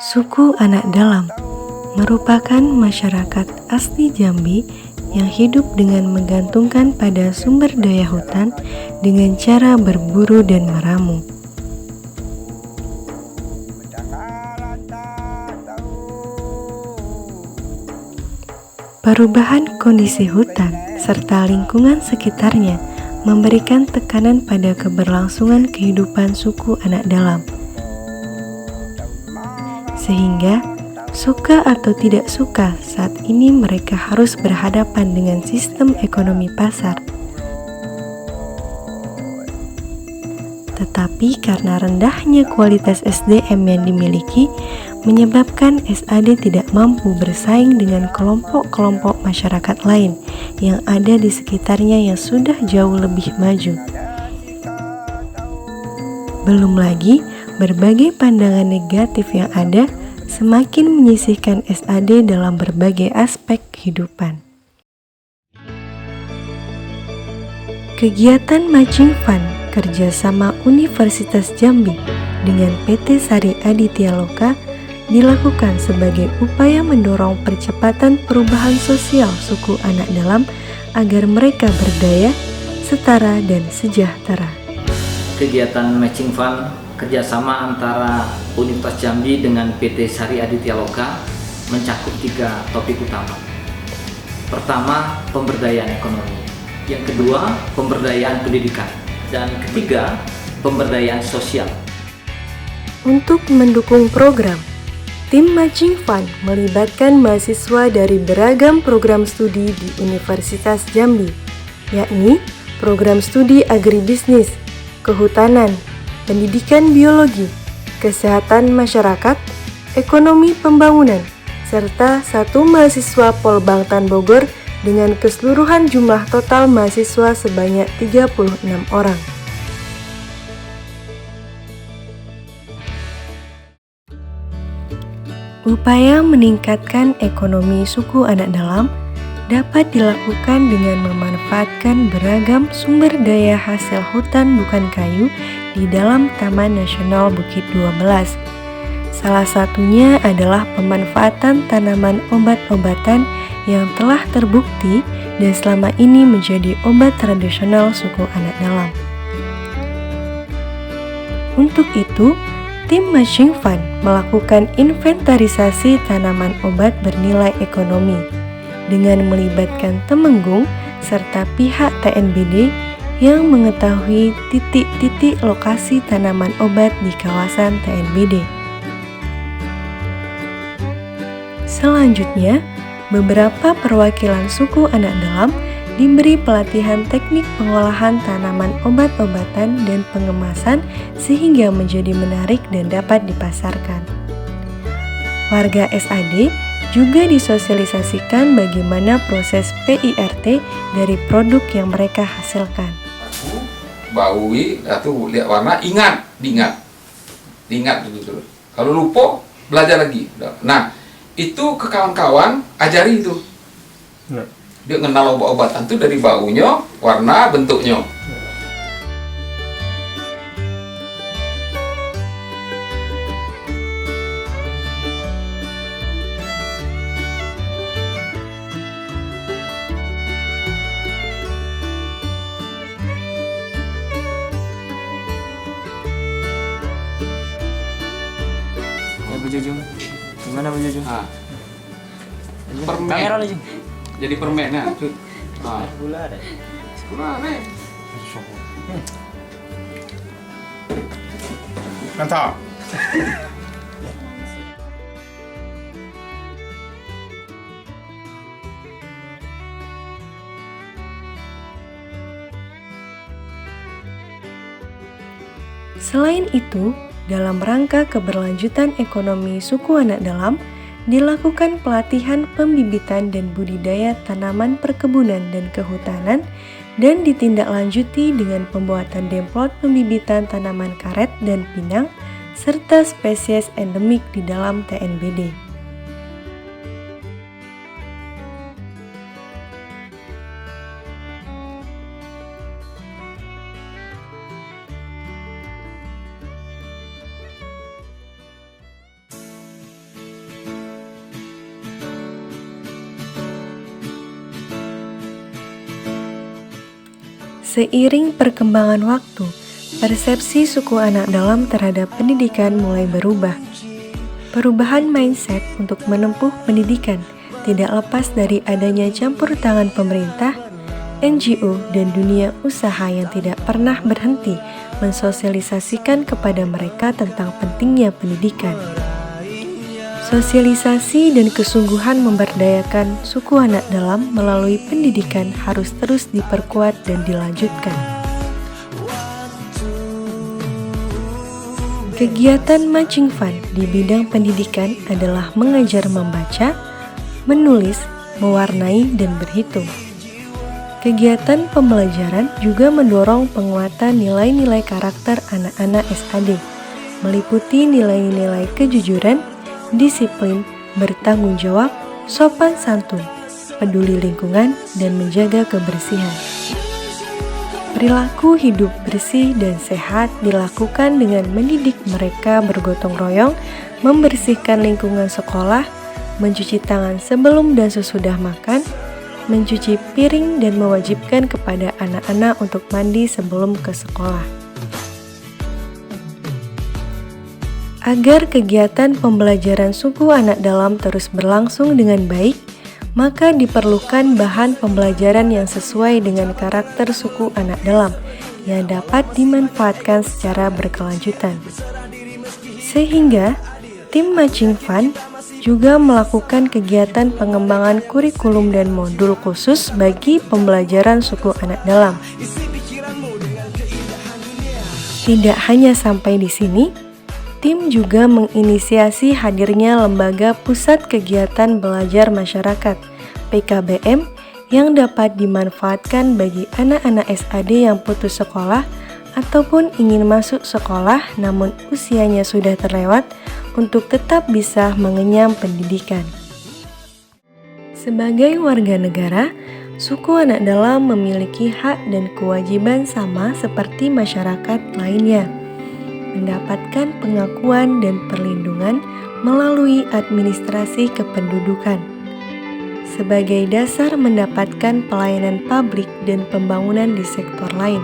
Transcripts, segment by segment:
Suku Anak Dalam merupakan masyarakat asli Jambi yang hidup dengan menggantungkan pada sumber daya hutan dengan cara berburu dan meramu. Perubahan kondisi hutan serta lingkungan sekitarnya memberikan tekanan pada keberlangsungan kehidupan suku anak dalam. Sehingga, suka atau tidak suka, saat ini mereka harus berhadapan dengan sistem ekonomi pasar. Tetapi karena rendahnya kualitas SDM yang dimiliki, menyebabkan SAD tidak mampu bersaing dengan kelompok-kelompok masyarakat lain yang ada di sekitarnya yang sudah jauh lebih maju. Belum lagi, berbagai pandangan negatif yang ada semakin menyisihkan SAD dalam berbagai aspek kehidupan. Kegiatan Matching Fund kerjasama Universitas Jambi dengan PT Sari Aditya Loka dilakukan sebagai upaya mendorong percepatan perubahan sosial suku anak dalam agar mereka berdaya, setara, dan sejahtera. Kegiatan Matching Fund kerjasama antara Universitas Jambi dengan PT Sari Aditya Loka mencakup 3 topik utama. Pertama, pemberdayaan ekonomi. Yang kedua, pemberdayaan pendidikan. Dan ketiga, pemberdayaan sosial. Untuk mendukung program, tim Matching Fund melibatkan mahasiswa dari beragam program studi di Universitas Jambi, yakni program studi agribisnis, kehutanan, pendidikan biologi, kesehatan masyarakat, ekonomi pembangunan, serta 1 mahasiswa Polbangtan Bogor dengan keseluruhan jumlah total mahasiswa sebanyak 36 orang. Upaya meningkatkan ekonomi suku anak dalam dapat dilakukan dengan memanfaatkan beragam sumber daya hasil hutan bukan kayu di dalam Taman Nasional Bukit 12. Salah satunya adalah pemanfaatan tanaman obat-obatan yang telah terbukti dan selama ini menjadi obat tradisional suku anak dalam. Untuk itu, tim Matching Fund melakukan inventarisasi tanaman obat bernilai ekonomi dengan melibatkan Temenggung serta pihak TNBD yang mengetahui titik-titik lokasi tanaman obat di kawasan TNBD. Selanjutnya, beberapa perwakilan suku anak dalam diberi pelatihan teknik pengolahan tanaman obat-obatan dan pengemasan sehingga menjadi menarik dan dapat dipasarkan. Warga SAD juga disosialisasikan bagaimana proses PIRT dari produk yang mereka hasilkan. Baui atau lihat warna, diingat betul. Kalau lupa, belajar lagi. Nah, itu ke kawan-kawan ajari itu. Dia kenal obat-obatan itu dari baunya, warna, bentuknya. Bu Jujung, gimana Bu Jujung? Permen. Kamera lu Jung. Jadi permen nah. Gula ada. Mantap. Selain itu, dalam rangka keberlanjutan ekonomi suku anak dalam, dilakukan pelatihan pembibitan dan budidaya tanaman perkebunan dan kehutanan dan ditindaklanjuti dengan pembuatan demplot pembibitan tanaman karet dan pinang serta spesies endemik di dalam TNBD. Seiring perkembangan waktu, persepsi suku anak dalam terhadap pendidikan mulai berubah. Perubahan mindset untuk menempuh pendidikan tidak lepas dari adanya campur tangan pemerintah, NGO, dan dunia usaha yang tidak pernah berhenti mensosialisasikan kepada mereka tentang pentingnya pendidikan. Sosialisasi dan kesungguhan memberdayakan suku anak dalam melalui pendidikan harus terus diperkuat dan dilanjutkan. Kegiatan Matching Fund di bidang pendidikan adalah mengajar membaca, menulis, mewarnai, dan berhitung. Kegiatan pembelajaran juga mendorong penguatan nilai-nilai karakter anak-anak SAD, meliputi nilai-nilai kejujuran, disiplin, bertanggung jawab, sopan santun, peduli lingkungan, dan menjaga kebersihan. Perilaku hidup bersih dan sehat dilakukan dengan mendidik mereka bergotong royong, membersihkan lingkungan sekolah, mencuci tangan sebelum dan sesudah makan, mencuci piring, dan mewajibkan kepada anak-anak untuk mandi sebelum ke sekolah. Agar kegiatan pembelajaran suku anak dalam terus berlangsung dengan baik, maka diperlukan bahan pembelajaran yang sesuai dengan karakter suku anak dalam yang dapat dimanfaatkan secara berkelanjutan. Sehingga, tim Matching Fund juga melakukan kegiatan pengembangan kurikulum dan modul khusus bagi pembelajaran suku anak dalam. Tidak hanya sampai di sini, tim juga menginisiasi hadirnya Lembaga Pusat Kegiatan Belajar Masyarakat (PKBM) yang dapat dimanfaatkan bagi anak-anak SAD yang putus sekolah ataupun ingin masuk sekolah namun usianya sudah terlewat untuk tetap bisa mengenyam pendidikan. Sebagai warga negara, suku anak dalam memiliki hak dan kewajiban sama seperti masyarakat lainnya, mendapatkan pengakuan dan perlindungan melalui administrasi kependudukan sebagai dasar mendapatkan pelayanan publik dan pembangunan di sektor lain.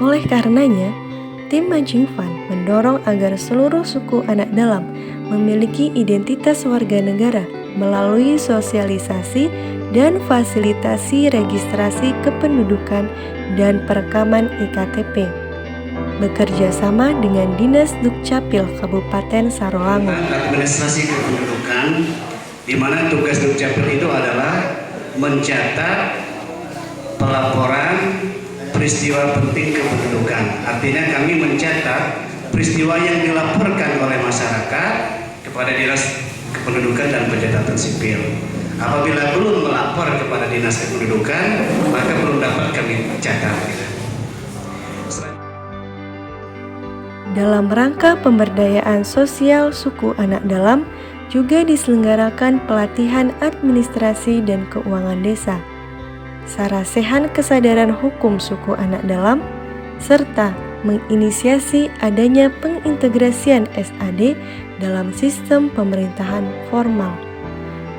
Oleh karenanya, tim Matching Fund mendorong agar seluruh suku anak dalam memiliki identitas warga negara melalui sosialisasi dan fasilitasi registrasi kependudukan dan perekaman IKTP. Bekerja sama dengan Dinas Dukcapil Kabupaten Sarolangun. Administrasi kependudukan, di mana tugas Dukcapil itu adalah mencatat pelaporan peristiwa penting kependudukan. Artinya kami mencatat peristiwa yang dilaporkan oleh masyarakat kepada Dinas Kependudukan dan Pencatatan Sipil. Apabila belum melapor kepada Dinas Kependudukan, maka belum dapat kami catat. Dalam rangka pemberdayaan sosial suku anak dalam, juga diselenggarakan pelatihan administrasi dan keuangan desa, sarasehan kesadaran hukum suku anak dalam, serta menginisiasi adanya pengintegrasian SAD dalam sistem pemerintahan formal.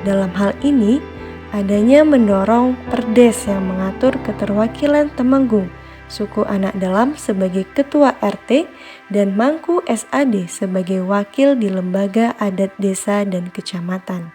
Dalam hal ini, adanya mendorong Perdes yang mengatur keterwakilan Temenggung suku anak dalam sebagai ketua RT dan Mangku SAD sebagai wakil di lembaga adat desa dan kecamatan.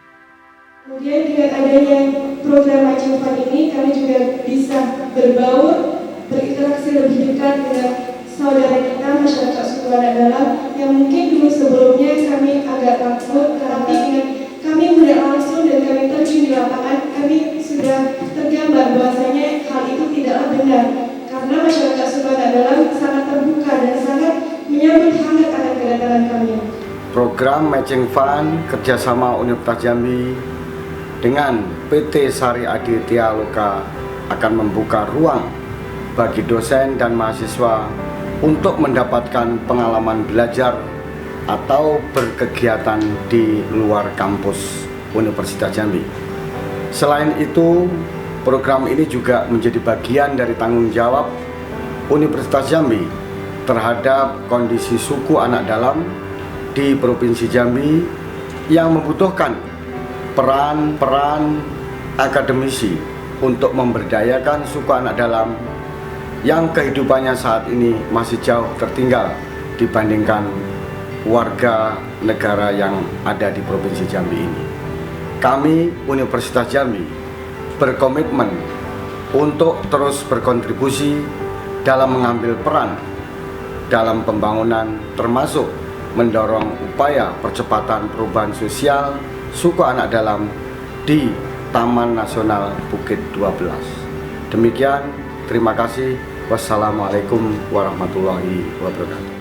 Kemudian dengan adanya program Matching Fund ini, kami juga bisa berbaur, berinteraksi lebih dekat dengan saudara kita masyarakat suku anak dalam yang mungkin dulu sebelumnya kami agak takut, tapi dengan kami melihat langsung dan kami terjun di lapangan, kami sudah tergambar bahwasanya hal itu tidaklah benar. Karena masyarakat suku anak dalam sangat terbuka dan sangat menyambut hangat akan kedatangan kami. Program Matching Fund kerjasama Universitas Jambi dengan PT Sari Aditya Loka akan membuka ruang bagi dosen dan mahasiswa untuk mendapatkan pengalaman belajar atau berkegiatan di luar kampus Universitas Jambi. Selain itu, program ini juga menjadi bagian dari tanggung jawab Universitas Jambi terhadap kondisi suku anak dalam di Provinsi Jambi yang membutuhkan peran akademisi untuk memberdayakan suku anak dalam yang kehidupannya saat ini masih jauh tertinggal dibandingkan warga negara yang ada di Provinsi Jambi ini. Kami Universitas Jambi berkomitmen untuk terus berkontribusi dalam mengambil peran dalam pembangunan, termasuk mendorong upaya percepatan perubahan sosial suku anak dalam di Taman Nasional Bukit 12. Demikian, terima kasih. Wassalamualaikum warahmatullahi wabarakatuh.